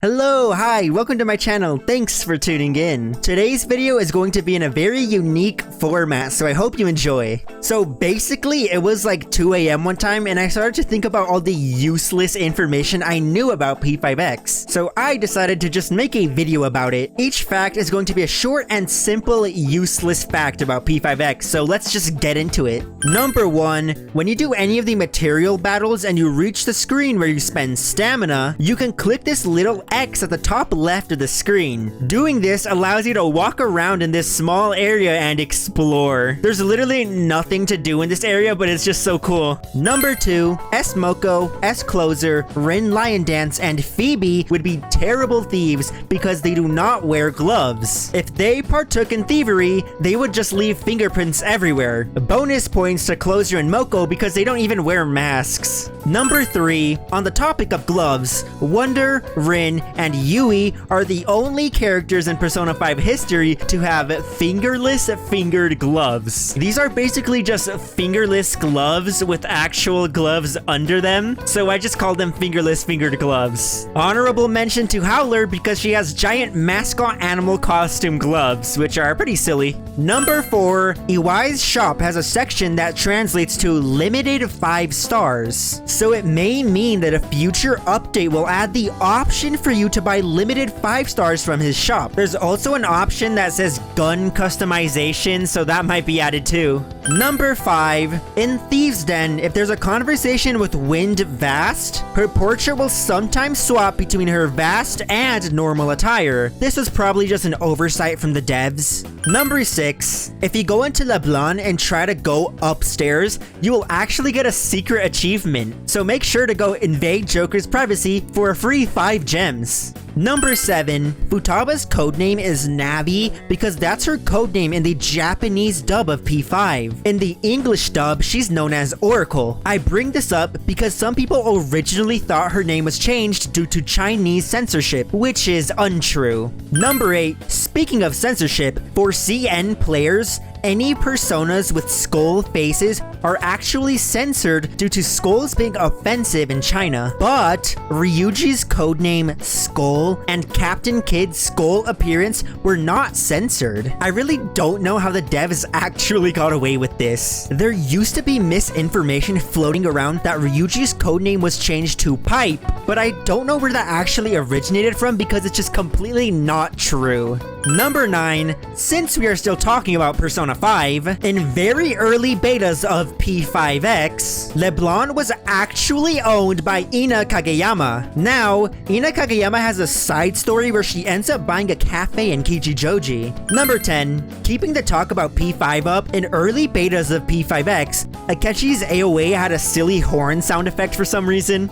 Hello, hi, welcome to my channel. Thanks for tuning in. Today's video is going to be in a very unique format, so I hope you enjoy. So basically, it was like 2 a.m. one time, and I started to think about all the useless information I knew about P5X. So I decided to just make a video about it. Each fact is going to be a short and simple, useless fact about P5X, so let's just get into it. Number 1, when you do any of the material battles and you reach the screen where you spend stamina, you can click this little X at the top left of the screen. Doing this allows you to walk around in this small area and explore. There's literally nothing to do in this area, but it's just so cool. Number 2, S Moko, S Closer, Rin Lion Dance, and Phoebe would be terrible thieves because they do not wear gloves. If they partook in thievery, they would just leave fingerprints everywhere. Bonus points to Closer and Moko because they don't even wear masks. Number 3, on the topic of gloves, Wonder, Rin, and Yui are the only characters in Persona 5 history to have fingerless fingered gloves. These are basically just fingerless gloves with actual gloves under them, so I just call them fingerless fingered gloves. Honorable mention to Howler because she has giant mascot animal costume gloves, which are pretty silly. Number 4, Iwai's shop has a section that translates to limited 5 stars, so it may mean that a future update will add the option for you to buy limited 5 stars from his shop. There's also an option that says gun customization, so that might be added too. Number 5, in Thieves' Den, if there's a conversation with Wind Vast, her portrait will sometimes swap between her vast and normal attire. This was probably just an oversight from the devs. Number 6, if you go into LeBlanc and try to go upstairs, you will actually get a secret achievement, so make sure to go invade Joker's privacy for a free 5 gems. Number 7, Futaba's codename is Navi because that's her codename in the Japanese dub of P5. In the English dub, she's known as Oracle. I bring this up because some people originally thought her name was changed due to Chinese censorship, which is untrue. Number 8, speaking of censorship, for CN players, any personas with skull faces are actually censored due to skulls being offensive in China. But Ryuji's codename Skull and Captain Kid's skull appearance were not censored. I really don't know how the devs actually got away with this. There used to be misinformation floating around that Ryuji's codename was changed to Pipe, but I don't know where that actually originated from because it's just completely not true. Number 9, since we are still talking about Persona 5, in very early betas of P5X, LeBlanc was actually owned by Ina Kageyama. Now, Ina Kageyama has a side story where she ends up buying a cafe in Kichijoji. Number 10, keeping the talk about P5 up, in early betas of P5X, Akechi's AoE had a silly horn sound effect for some reason.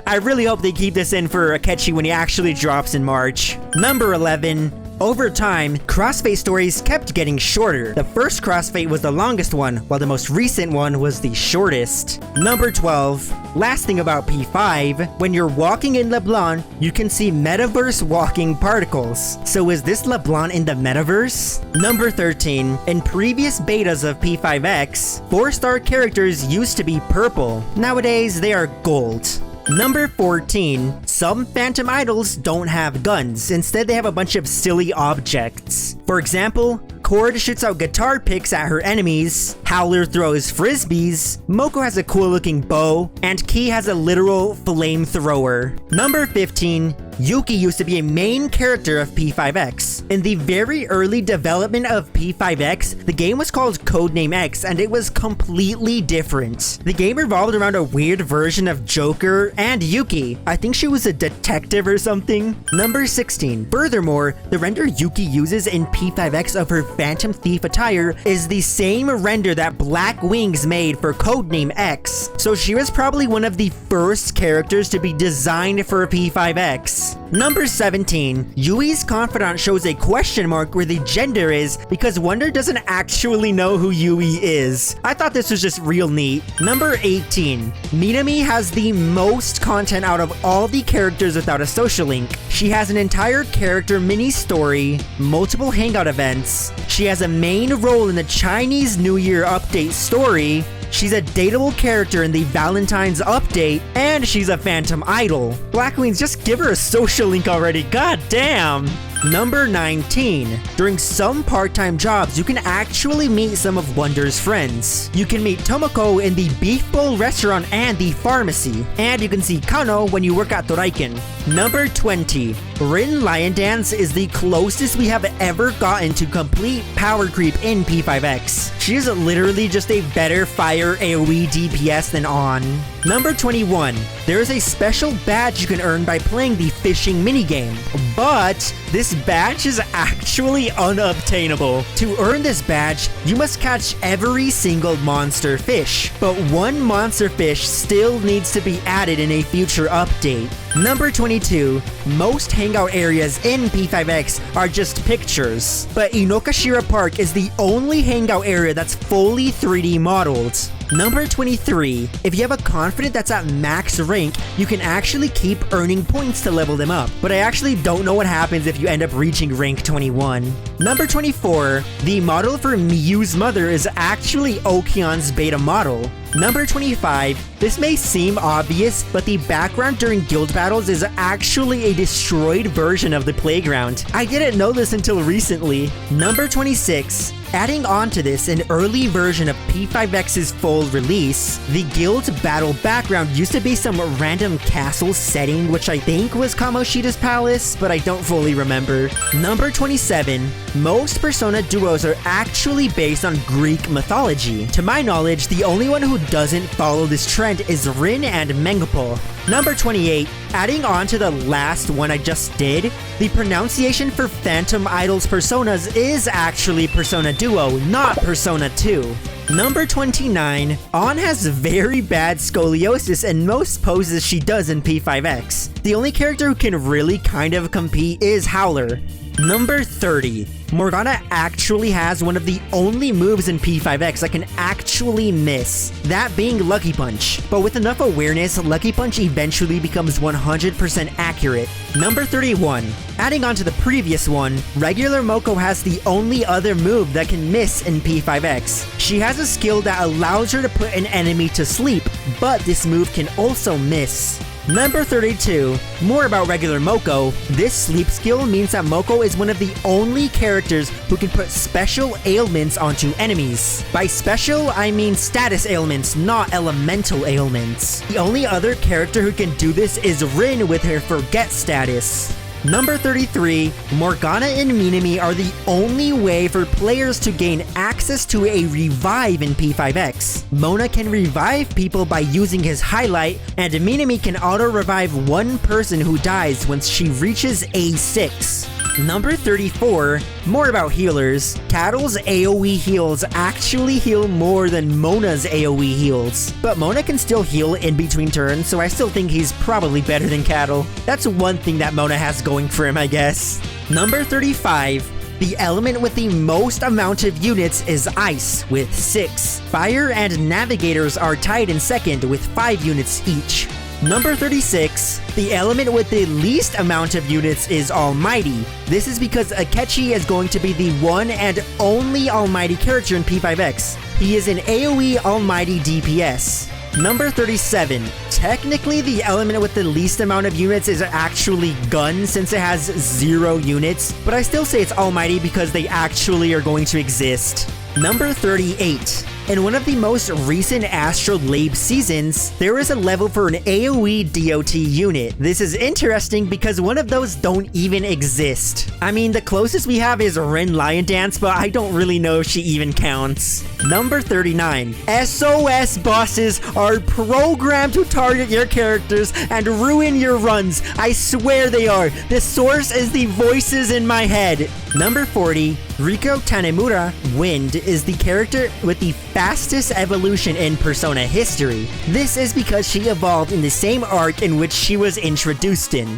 I really hope they keep this in for Akechi when he actually drops in March. Number 11. Over time, crossfade stories kept getting shorter. The first crossfade was the longest one, while the most recent one was the shortest. Number 12. Last thing about P5, when you're walking in LeBlanc, you can see metaverse walking particles. So is this LeBlanc in the metaverse? Number 13. In previous betas of P5X, 4-star characters used to be purple. Nowadays, they are gold. Number 14, some Phantom Idols don't have guns. Instead, they have a bunch of silly objects. For example, Cord shoots out guitar picks at her enemies, Howler throws frisbees, Moko has a cool looking bow, and Key has a literal flamethrower. Number 15, Yuki used to be a main character of P5X. In the very early development of P5X, the game was called Codename X, and it was completely different. The game revolved around a weird version of Joker and Yuki. I think she was a detective or something. Number 16. Furthermore, the render Yuki uses in P5X of her Phantom Thief attire is the same render that Black Wings made for Codename X. So she was probably one of the first characters to be designed for P5X. Number 17. Yui's confidant shows a question mark where the gender is because Wonder doesn't actually know who Yui is. I thought this was just real neat. Number 18. Minami has the most content out of all the characters without a social link. She has an entire character mini story, multiple hangout events, she has a main role in the Chinese New Year update story, She's a dateable character in the Valentine's update, and she's a phantom idol. Black Queens, just give her a social link already, god damn! Number 19. During some part-time jobs, you can actually meet some of Wonder's friends. You can meet Tomoko in the Beef Bowl restaurant and the pharmacy, and you can see Kano when you work at Toraiken. Number 20. Rin Lion Dance is the closest we have ever gotten to complete power creep in P5X. She is literally just a better fire AoE DPS than On. Number 21. There is a special badge you can earn by playing the fishing minigame, but this badge is actually unobtainable. To earn this badge, you must catch every single monster fish, but one monster fish still needs to be added in a future update. Number 22. Most hangout areas in P5X are just pictures, but Inokashira Park is the only hangout area that's fully 3D modeled. Number 23. If you have a confidant that's at max rank, you can actually keep earning points to level them up, but I actually don't know what happens if you end up reaching rank 21. Number 24. The model for Miyu's mother is actually Okion's beta model. Number 25. This may seem obvious, but the background during guild battles is actually a destroyed version of the playground. I didn't know this until recently. Number 26. Adding on to this, an early version of P5X's full release, the guild battle background used to be some random castle setting, which I think was Kamoshida's palace, but I don't fully remember. Number 27. Most Persona duos are actually based on Greek mythology. To my knowledge, the only one who doesn't follow this trend is Rin and Mengepo. Number 28. Adding on to the last one I just did, the pronunciation for Phantom Idol's personas is actually Persona Duo, not Persona 2. Number 29. On has very bad scoliosis in most poses she does in P5X. The only character who can really kind of compete is Howler. Number 30. Morgana actually has one of the only moves in P5X I can actually miss, that being Lucky Punch. But with enough awareness, Lucky Punch eventually becomes 100% accurate. Number 31. Adding on to the previous one, regular Moko has the only other move that can miss in P5X. She has a skill that allows her to put an enemy to sleep, but this move can also miss. Number 32. More about regular Moko. This sleep skill means that Moko is one of the only characters who can put special ailments onto enemies. By special, I mean status ailments, not elemental ailments. The only other character who can do this is Rin with her Forget status. Number 33. Morgana and Minami are the only way for players to gain access to a revive in P5X. Mona can revive people by using his highlight, and Minami can auto-revive one person who dies once she reaches A6. Number 34. More about healers. Cattle's AoE heals actually heal more than Mona's AoE heals, but Mona can still heal in between turns, so I still think he's probably better than Cattle. That's one thing that Mona has going for him, I guess. Number 35. The element with the most amount of units is Ice, with 6. Fire and Navigators are tied in second with 5 units each. Number 36. The element with the least amount of units is Almighty. This is because Akechi is going to be the one and only Almighty character in P5X. He is an AoE Almighty DPS. Number 37. Technically, the element with the least amount of units is actually Gun, since it has 0 units, but I still say it's Almighty because they actually are going to exist. Number 38. In one of the most recent Astrolabe seasons, there is a level for an AoE DOT unit. This is interesting because one of those don't even exist. I mean, the closest we have is Rin Lion Dance, but I don't really know if she even counts. Number 39. SOS bosses are programmed to target your characters and ruin your runs. I swear they are. The source is the voices in my head. Number 40. Riko Tanemura, Wind, is the character with the fastest evolution in Persona history. This is because she evolved in the same arc in which she was introduced in.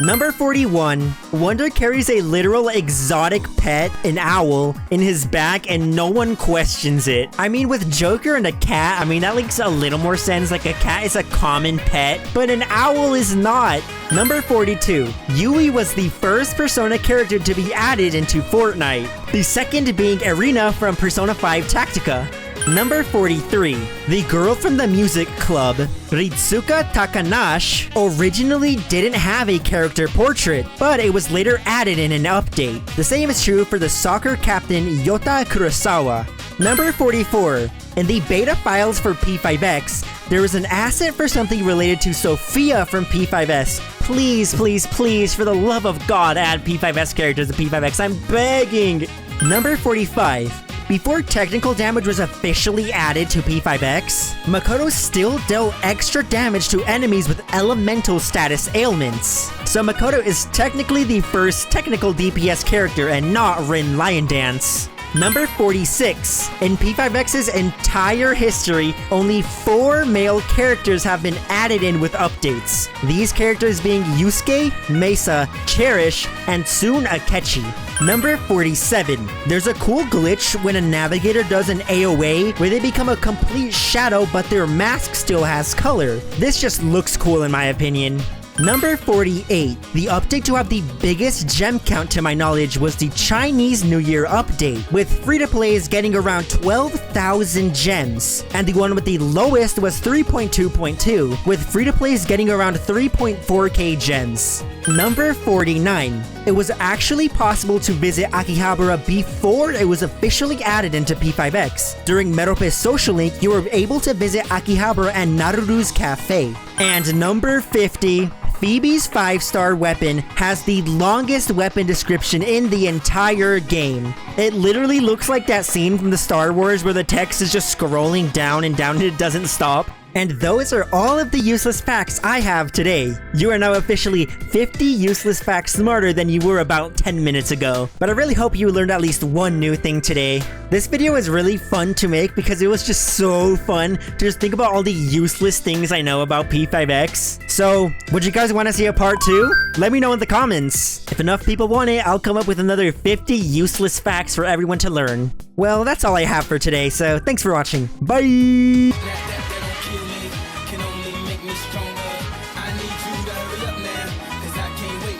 Number 41. Wonder carries a literal exotic pet, an owl, in his back and no one questions it. I mean, with Joker and a cat, I mean, that makes a little more sense. Like, a cat is a common pet, but an owl is not. Number 42. Yui was the first Persona character to be added into Fortnite, the second being Irina from Persona 5 Tactica. Number 43. The girl from the music club, Ritsuka Takanashi, originally didn't have a character portrait, but it was later added in an update. The same is true for the soccer captain Yota Kurosawa. Number 44. In the beta files for P5X, there was an asset for something related to Sophia from P5S. Please, please, please, for the love of God, add P5S characters to P5X. I'm begging! Number 45. Before technical damage was officially added to P5X, Makoto still dealt extra damage to enemies with elemental status ailments. So Makoto is technically the first technical DPS character and not Rin Lion Dance. Number 46. In P5X's entire history, only 4 male characters have been added in with updates. These characters being Yusuke, Mesa, Cherish, and soon Akechi. Number 47. There's a cool glitch when a navigator does an AoE where they become a complete shadow but their mask still has color. This just looks cool in my opinion. Number 48. The update to have the biggest gem count to my knowledge was the Chinese New Year update, with free-to-plays getting around 12,000 gems, and the one with the lowest was 3.2.2, with free-to-plays getting around 3.4k gems. Number 49. It was actually possible to visit Akihabara before it was officially added into P5X. During Merope's social link, you were able to visit Akihabara and Naruru's cafe. And number 50. Phoebe's 5-star weapon has the longest weapon description in the entire game. It literally looks like that scene from the Star Wars where the text is just scrolling down and it doesn't stop. And those are all of the useless facts I have today. You are now officially 50 useless facts smarter than you were about 10 minutes ago. But I really hope you learned at least one new thing today. This video was really fun to make because it was just so fun to just think about all the useless things I know about P5X. So, would you guys want to see a part 2? Let me know in the comments. If enough people want it, I'll come up with another 50 useless facts for everyone to learn. Well, that's all I have for today, so thanks for watching. Bye!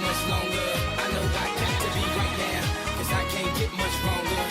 Much longer. I know I got to be right now, 'cause I can't get much stronger.